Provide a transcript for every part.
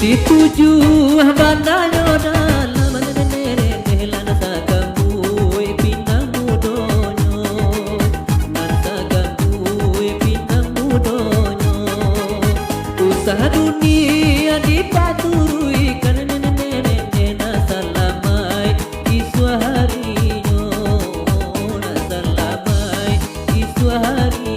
tujuh bandanya dalam nenek lanasa gambui pinang mudonyo lanasa gambui pinang mudonyo usaha dunia dipaturui karena nenek nasalamai iswa harinya nasalamai iswa harinya.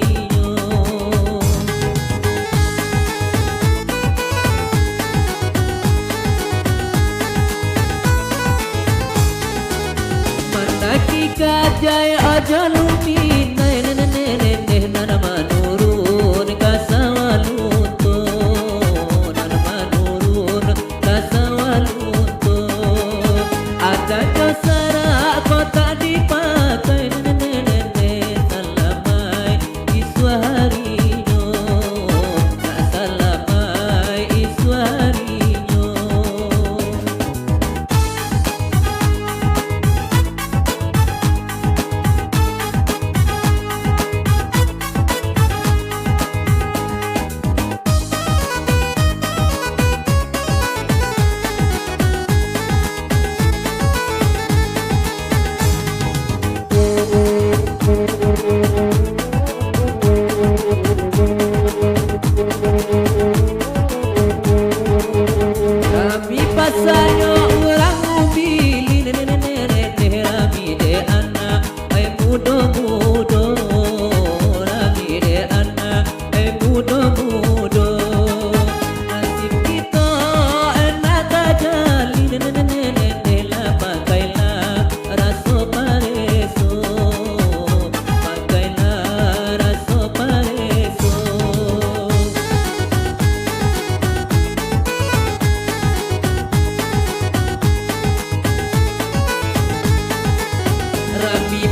Kajai aja lumi nene nana manurun kasawalunto nana manurun kasawalunto ada jasara kota dipakai nene salamai iswaharinya salamai iswaharinya. Pasanyo orang ubili nene rami de anak ay mudo mudo rami de anak ay mudo mudo nasib kita enak kajali nene la pakailah raso pareso pakailah raso pareso.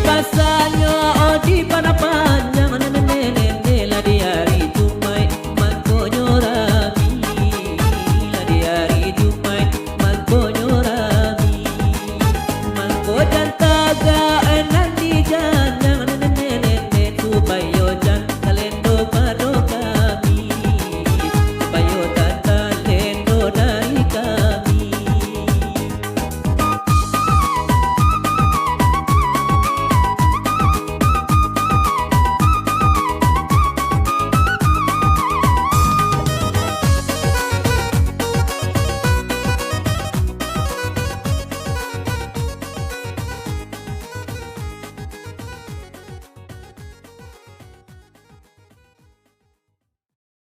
Pasalnya di mana